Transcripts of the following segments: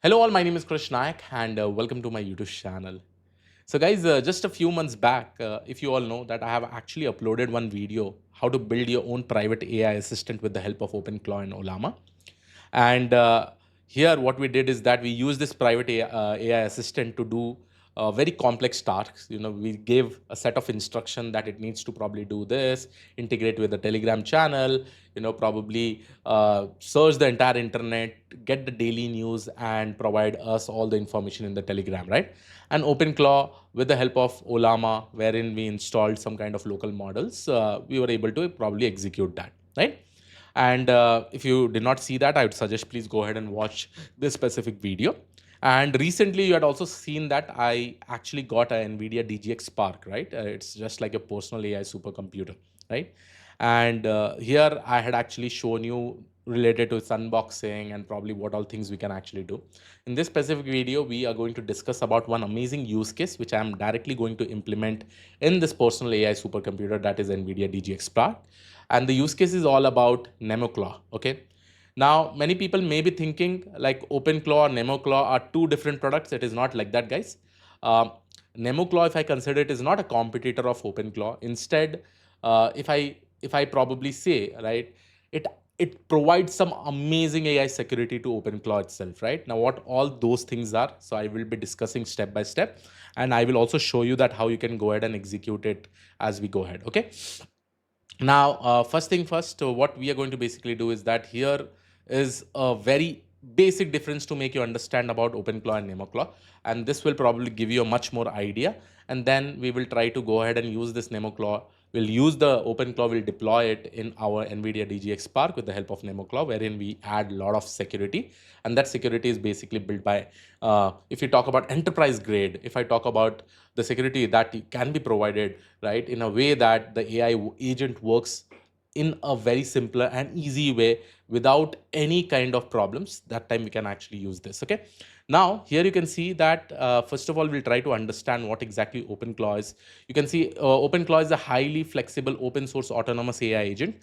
Hello all, my name is Krish Nayak and welcome to my YouTube channel. So guys, just a few months back, if you all know that I have actually uploaded one video, how to build your own private AI assistant with the help of OpenClaw and Olama. And here what we did is that we used this private AI assistant to do very complex tasks. We gave a set of instruction that it needs to probably do this, integrate with the Telegram channel, probably search the entire internet, get the daily news, and provide us all the information in the Telegram, right? And OpenClaw, with the help of Olama, wherein we installed some kind of local models, we were able to probably execute that, right? And if you did not see that, I would suggest please go ahead and watch this specific video. And recently, you had also seen that I actually got an NVIDIA DGX Spark, right? It's just like a personal AI supercomputer, right? And here I had actually shown you related to its unboxing and probably what all things we can actually do. In this specific video, we are going to discuss about one amazing use case which I am directly going to implement in this personal AI supercomputer, that is NVIDIA DGX Spark. And the use case is all about NemoClaw. Okay. Now, many people may be thinking like OpenClaw or NemoClaw are two different products. It is not like that, guys. Um, NemoClaw, if I consider it, is not a competitor of OpenClaw. Instead, if I probably say, right, it it provides some amazing AI security to OpenClaw itself, right? Now, what all those things are, so I will be discussing step by step, and I will also show you that how you can go ahead and execute it as we go ahead. Okay. Now, first thing first, what we are going to basically do is that here is a very basic difference to make you understand about OpenClaw and NemoClaw. And this will probably give you a much more idea. And then we will try to go ahead and use this NemoClaw. We'll use the OpenClaw, we'll deploy it in our NVIDIA DGX Spark with the help of NemoClaw, wherein we add a lot of security. And that security is basically built by, if you talk about enterprise grade, if I talk about the security that can be provided, right, in a way that the AI agent works in a very simpler and easy way without any kind of problems, that time we can actually use this. Okay. Now, here you can see that, first of all, we'll try to understand what exactly OpenClaw is. You can see OpenClaw is a highly flexible open source autonomous AI agent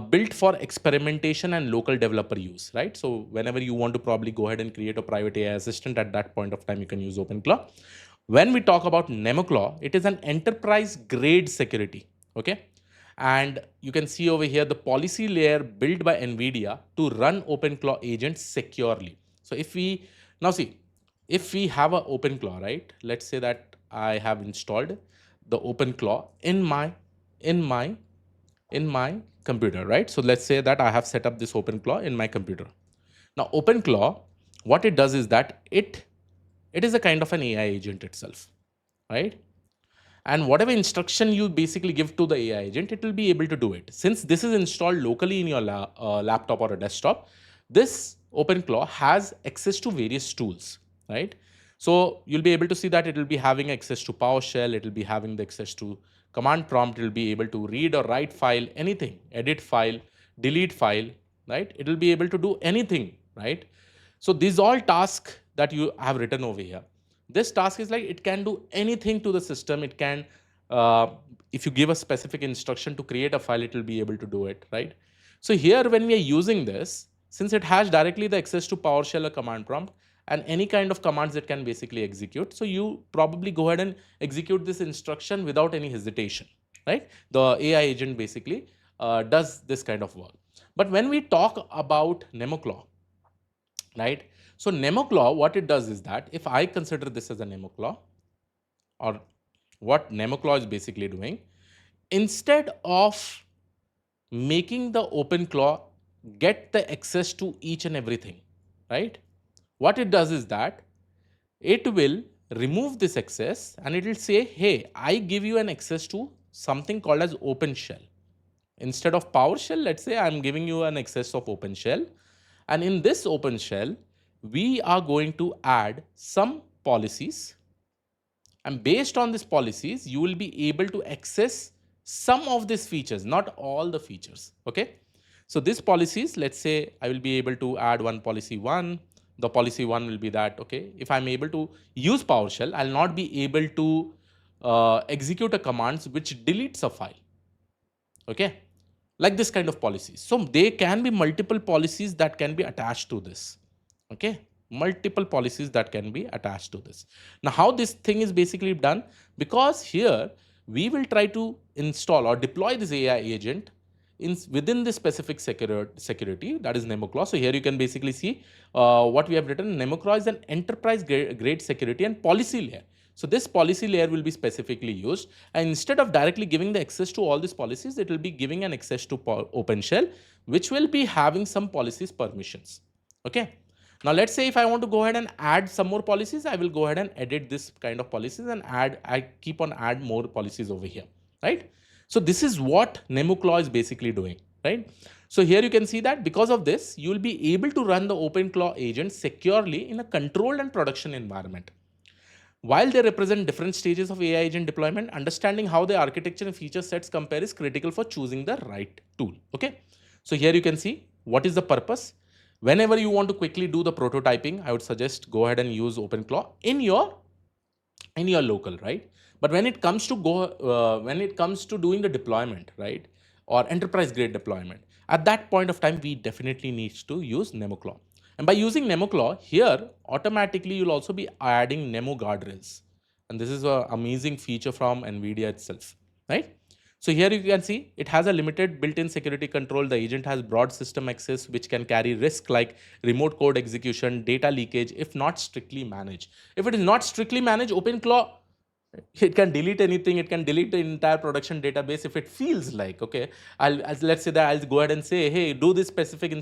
built for experimentation and local developer use, right? So whenever you want to probably go ahead and create a private AI assistant, at that point of time, you can use OpenClaw. When we talk about NemoClaw, it is an enterprise grade security. Okay. And you can see over here the policy layer built by NVIDIA to run OpenClaw agents securely. So if we now see, if we have an OpenClaw, right? Let's say that I have installed the OpenClaw in my computer, right? So let's say that I have set up this OpenClaw in my computer. Now, OpenClaw, what it does is that it is a kind of an AI agent itself, right? And whatever instruction you basically give to the AI agent, it will be able to do it. Since this is installed locally in your laptop or a desktop, this OpenClaw has access to various tools, right? So you'll be able to see that it will be having access to PowerShell, it will be having the access to command prompt, it will be able to read or write file, anything, edit file, delete file, right? It will be able to do anything, right? So these all tasks that you have written over here, this task is like it can do anything to the system. It can, if you give a specific instruction to create a file, it will be able to do it, right? So here, when we are using this, since it has directly the access to PowerShell or command prompt and any kind of commands it can basically execute, so you probably go ahead and execute this instruction without any hesitation, right? The AI agent basically does this kind of work. But when we talk about NemoClaw, right? So NemoClaw, what it does is that if I consider this as a NemoClaw, or what NemoClaw is basically doing, instead of making the OpenClaw get the access to each and everything, right? What it does is that it will remove this access and it will say, hey, I give you an access to something called as OpenShell. Instead of PowerShell, let's say I'm giving you an access of OpenShell. And in this OpenShell, we are going to add some policies. And based on these policies, you will be able to access some of these features, not all the features. Okay. So these policies, let's say I will be able to add one policy one. The policy one will be that, okay, if I'm able to use PowerShell, I'll not be able to execute a commands which deletes a file. Okay. Like this kind of policies. So there can be multiple policies that can be attached to this. Okay. multiple policies that can be attached to this. Now, how this thing is basically done, because here we will try to install or deploy this AI agent within this specific security, that is NemoClaw. So here you can basically see what we have written. NemoClaw is an enterprise grade security and policy layer. So this policy layer will be specifically used, and instead of directly giving the access to all these policies, it will be giving an access to OpenShell, which will be having some policies permissions. Okay. Now let's say if I want to go ahead and add some more policies, I will go ahead and edit this kind of policies and I keep on add more policies over here, right? So this is what NemoClaw is basically doing, right? So here you can see that because of this, you will be able to run the OpenClaw agent securely in a controlled and production environment. While they represent different stages of AI agent deployment, understanding how the architecture and feature sets compare is critical for choosing the right tool. Okay. So here you can see what is the purpose. Whenever you want to quickly do the prototyping, I would suggest go ahead and use OpenClaw in your local, right? But when it comes to doing the deployment, right, or enterprise grade deployment, at that point of time, we definitely need to use NemoClaw. And by using NemoClaw here, automatically you'll also be adding Nemo guardrails. And this is an amazing feature from NVIDIA itself, right? So here you can see it has a limited built-in security control. The agent has broad system access, which can carry risk like remote code execution, data leakage, if not strictly managed. If it is not strictly managed, OpenClaw, it can delete anything. It can delete the entire production database if it feels like. Okay, let's say that I'll go ahead and say, hey, do this specific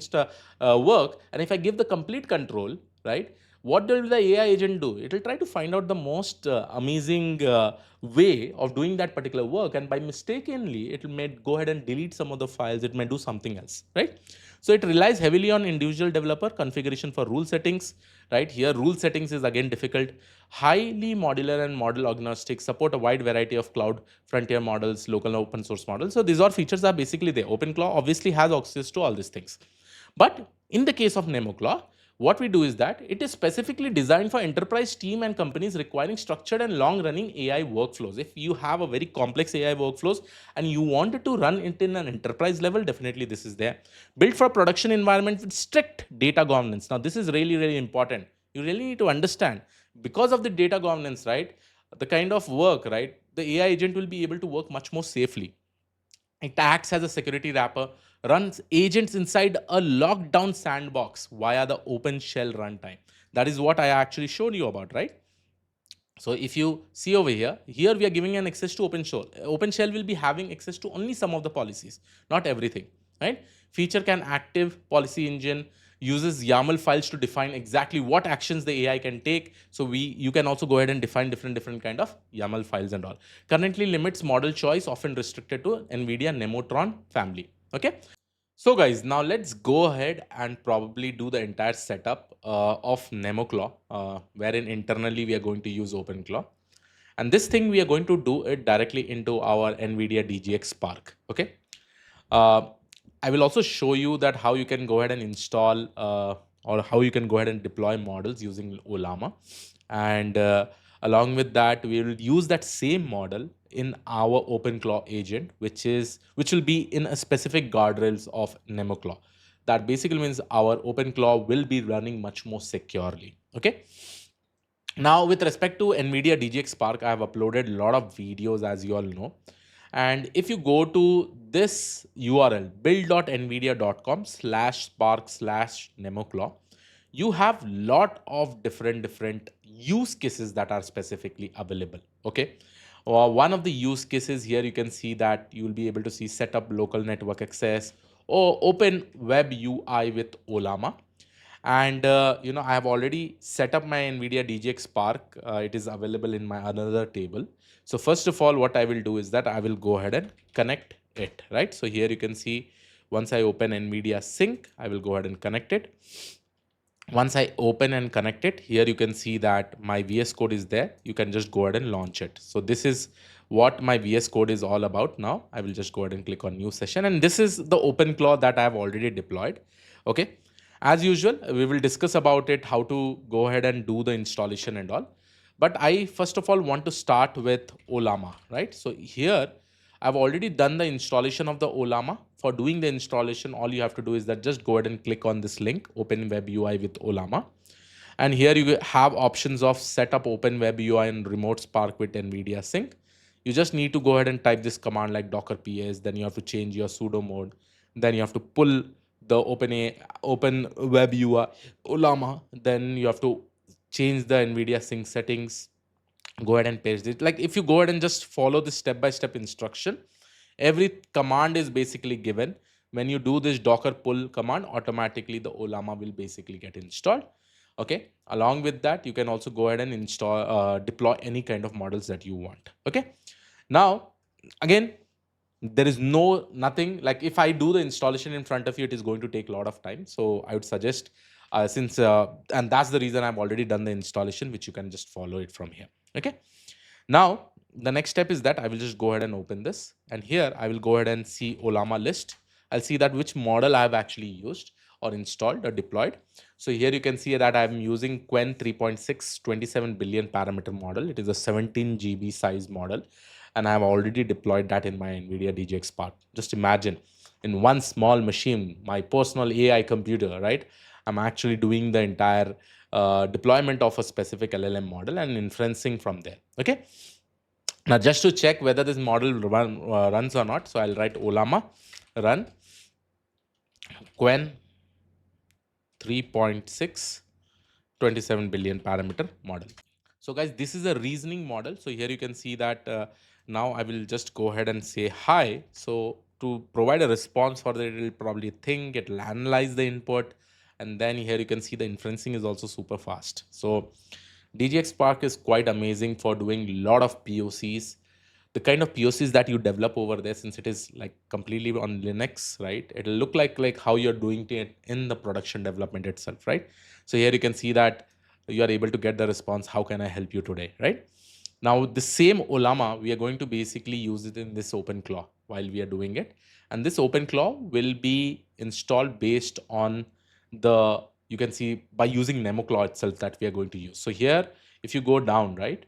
work, and if I give the complete control, right, what will the AI agent do? It will try to find out the most amazing way of doing that particular work, and by mistakenly, it may go ahead and delete some of the files. It may do something else, right? So it relies heavily on individual developer configuration for rule settings, right? Here, rule settings is again difficult. Highly modular and model agnostic, support a wide variety of cloud frontier models, local open source models. So these all features are basically there. OpenClaw obviously has access to all these things. But in the case of NemoClaw, what we do is that it is specifically designed for enterprise team and companies requiring structured and long-running AI workflows. If you have a very complex AI workflows and you wanted to run it in an enterprise level, definitely this is there. Built for production environment with strict data governance. Now, this is really, really important. You really need to understand, because of the data governance, right, the kind of work, right, the AI agent will be able to work much more safely. It acts as a security wrapper, runs agents inside a locked down sandbox via the OpenShell runtime. That is what I actually showed you about, right? So if you see over here, here we are giving an access to OpenShell. OpenShell will be having access to only some of the policies, not everything, right? Feature can active policy engine, uses YAML files to define exactly what actions the AI can take. So you can also go ahead and define different kind of YAML files and all. Currently limits model choice, often restricted to NVIDIA Nemotron family. Okay. So guys, now let's go ahead and probably do the entire setup of NemoClaw, wherein internally we are going to use OpenClaw. And this thing we are going to do it directly into our NVIDIA DGX Spark. Okay. Uh, I will also show you that how you can go ahead and install or how you can go ahead and deploy models using Olama. And along with that, we will use that same model in our OpenClaw agent, which will be in a specific guardrails of NemoClaw. That basically means our OpenClaw will be running much more securely. Okay. Now, with respect to NVIDIA DGX Spark, I have uploaded a lot of videos, as you all know. And if you go to this URL, build.nvidia.com/spark/NemoClaw, you have lot of different use cases that are specifically available. Okay. One of the use cases here, you can see that you will be able to see set up local network access or open web UI with Olama. And I have already set up my NVIDIA DGX Spark. It is available in my another table. So first of all, what I will do is that I will go ahead and connect it, right? So here you can see once I open NVIDIA Sync, I will go ahead and connect it. Once I open and connect it, here you can see that my VS Code is there. You can just go ahead and launch it. So this is what my VS Code is all about now. I will just go ahead and click on new session. And this is the OpenClaw that I have already deployed. Okay. As usual, we will discuss about it, how to go ahead and do the installation and all. But I first of all want to start with Olama, right? So here I've already done the installation of the Olama. For doing the installation, all you have to do is that just go ahead and click on this link, Open Web UI with Olama. And here you have options of set up open web UI and remote Spark with NVIDIA Sync. You just need to go ahead and type this command like docker ps, then you have to change your sudo mode, then you have to pull the open web UI Olama, then you have to change the NVIDIA Sync settings, go ahead and paste it. Like if you go ahead and just follow the step by step instruction, every command is basically given. When you do this docker pull command, automatically the Olama will basically get installed. Okay, along with that you can also go ahead and install deploy any kind of models that you want. Okay, now again, there is nothing like if I do the installation in front of you, it is going to take a lot of time. So I would suggest since and that's the reason I've already done the installation, which you can just follow it from here. Okay, now the next step is that I will just go ahead and open this, and here I will go ahead and see Olama list. I'll see that which model I have actually used or installed or deployed. So here you can see that I'm using Qwen 3.6 27 billion parameter model. It is a 17 GB size model, and I have already deployed that in my NVIDIA DGX Spark. Just imagine, in one small machine, my personal AI computer, right? I'm actually doing the entire deployment of a specific LLM model and inferencing from there. Okay. Now, just to check whether this model runs or not, so I'll write Olama run Qwen 3.6 27 billion parameter model. So guys, this is a reasoning model. So here you can see that now I will just go ahead and say hi. So to provide a response for that, it will probably think, it will analyze the input. And then here you can see the inferencing is also super fast. So DGX Spark is quite amazing for doing a lot of POCs. The kind of POCs that you develop over there, since it is like completely on Linux, right? It'll look like how you're doing it in the production development itself, right? So here you can see that you are able to get the response, how can I help you today, right? Now the same Olama, we are going to basically use it in this OpenClaw while we are doing it. And this OpenClaw will be installed based on the, you can see by using NemoClaw itself that we are going to use. So here, if you go down, right,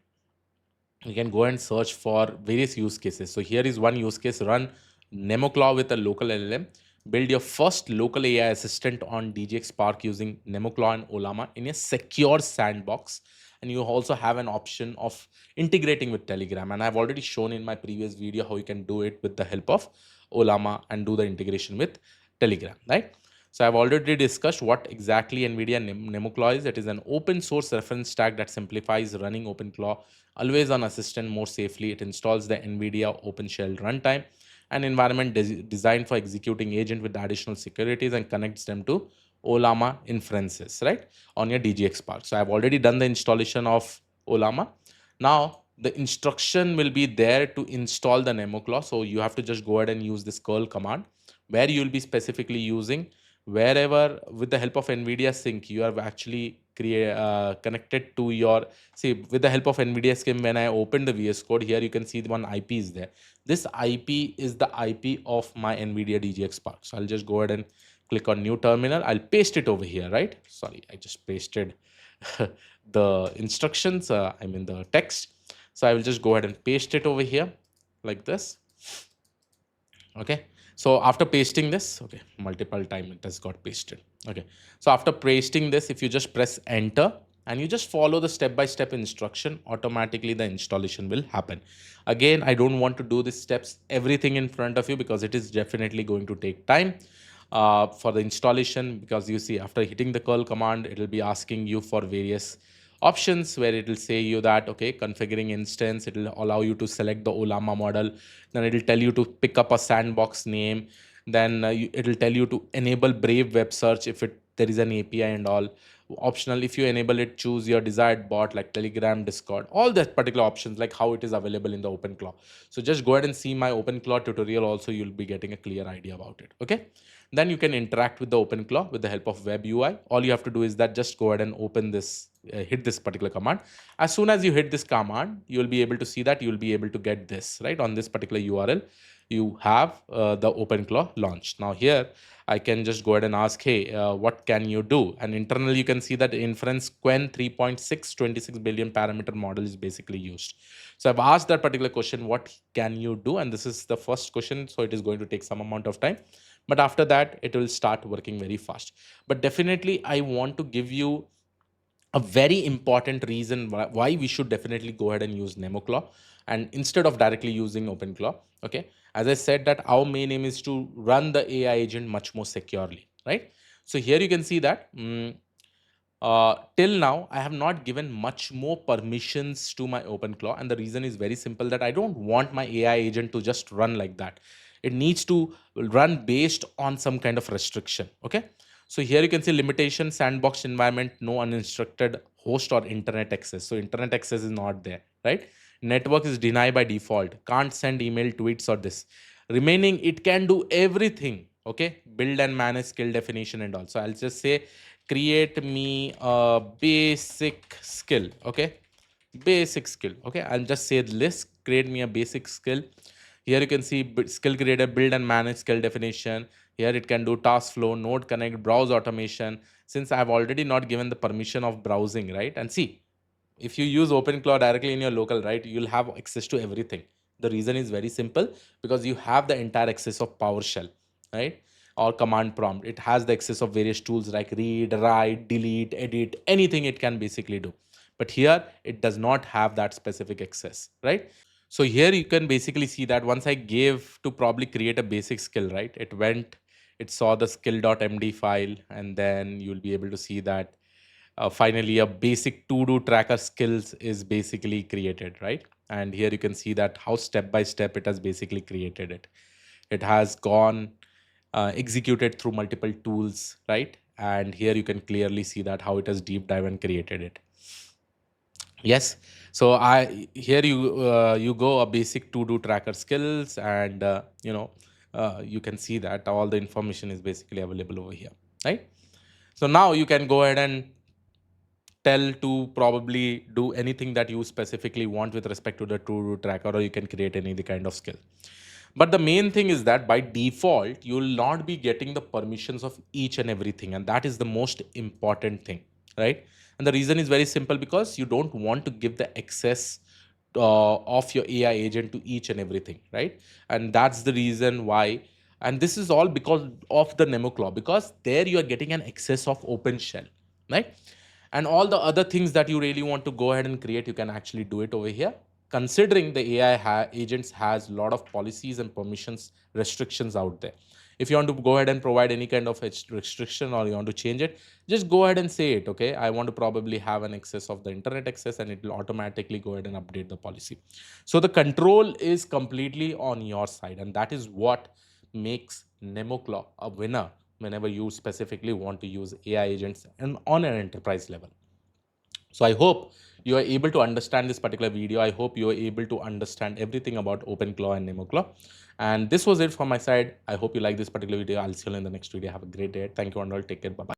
you can go and search for various use cases. So here is one use case: run NemoClaw with a local LLM. Build your first local AI assistant on DGX Spark using NemoClaw and Olama in a secure sandbox. And you also have an option of integrating with Telegram. And I've already shown in my previous video how you can do it with the help of Olama and do the integration with Telegram, right? So I've already discussed what exactly NVIDIA NemoClaw is. It is an open source reference stack that simplifies running OpenClaw always on assistant more safely. It installs the NVIDIA OpenShell runtime, an environment designed for executing agent with additional securities, and connects them to Olama inferences, right, on your DGX Spark. So I've already done the installation of Olama. Now the instruction will be there to install the NemoClaw. So you have to just go ahead and use this curl command, where you'll be specifically using wherever with the help of NVIDIA Sync, you have actually connected to your, see, with the help of NVIDIA Sync, when I open the VS Code, here you can see the one IP is there. This IP is the IP of my NVIDIA DGX Spark. So I'll just go ahead and click on new terminal. I'll paste it over here, right? Sorry, I just pasted the instructions, I mean the text. So I will just go ahead and paste it over here like this. Okay, so after pasting this, okay, multiple time it has got pasted. Okay, so after pasting this, if you just press enter and you just follow the step-by-step instruction, automatically the installation will happen. Again, I don't want to do these steps everything in front of you because it is definitely going to take time for the installation, because you see after hitting the curl command, it will be asking you for various options where it will say you that, okay, configuring instance, it will allow you to select the Olama model, then it will tell you to pick up a sandbox name, then it will tell you to enable Brave web search if there is an API and all. Optional, if you enable it, choose your desired bot like Telegram, Discord, all that particular options, like how it is available in the OpenClaw. So just go ahead and see my OpenClaw tutorial also, you'll be getting a clear idea about it. Okay, then you can interact with the OpenClaw with the help of web UI. All you have to do is that just go ahead and open this, hit this particular command. As soon as you hit this command, you will be able to see that you will be able to get this right on this particular URL. You have the OpenClaw launched. Now here I can just go ahead and ask, hey, what can you do? And internally you can see that inference Qwen 3.6 26 billion parameter model is basically used. So I've asked that particular question, what can you do? And this is the first question, so it is going to take some amount of time. But after that, it will start working very fast. But definitely, I want to give you a very important reason why we should definitely go ahead and use NemoClaw and instead of directly using OpenClaw. Okay, as I said that our main aim is to run the AI agent much more securely, right? So here you can see that till now, I have not given much more permissions to my OpenClaw, and the reason is very simple that I don't want my AI agent to just run like that. It needs to run based on some kind of restriction. Okay, so here you can see limitation, sandbox environment, no uninstructed host or internet access. So internet access is not there, right? Network is denied by default. Can't send email, tweets, or this. Remaining, it can do everything. Okay, build and manage skill definition and all. So I'll just say create me a basic skill. Okay, basic skill. Okay, I'll just say the list, create me a basic skill. Here you can see skill creator, build and manage skill definition. Here it can do task flow, node connect, browse automation. Since I've already not given the permission of browsing, right? And see, if you use OpenClaw directly in your local, right, you'll have access to everything. The reason is very simple, because you have the entire access of PowerShell, right? Or command prompt. It has the access of various tools like read, write, delete, edit, anything it can basically do. But here it does not have that specific access, right? So here you can basically see that once I gave to probably create a basic skill, right? It went, it saw the skill.md file, and then you'll be able to see that finally a basic to-do tracker skills is basically created, right? And here you can see that how step by step it has basically created it. It has gone executed through multiple tools, right? And here you can clearly see that how it has deep dive and created it. Yes. So I here you go a basic to do tracker skills, and you can see that all the information is basically available over here, right? So now you can go ahead and tell to probably do anything that you specifically want with respect to the to do tracker, or you can create any kind of skill. But the main thing is that by default, you will not be getting the permissions of each and everything. And that is the most important thing, right? And the reason is very simple, because you don't want to give the access of your AI agent to each and everything, right? And that's the reason why. And this is all because of the NemoClaw, because there you are getting an access of open shell, right? And all the other things that you really want to go ahead and create, you can actually do it over here, considering the AI agents has a lot of policies and permissions restrictions out there. If you want to go ahead and provide any kind of restriction, or you want to change it, just go ahead and say it. Okay, I want to probably have an access of the internet access, and it will automatically go ahead and update the policy. So the control is completely on your side, and that is what makes NemoClaw a winner whenever you specifically want to use AI agents and on an enterprise level. So I hope you are able to understand this particular video. I hope you are able to understand everything about OpenClaw and NemoClaw. And this was it from my side. I hope you like this particular video. I'll see you in the next video. Have a great day. Thank you and all. Take care. Bye-bye.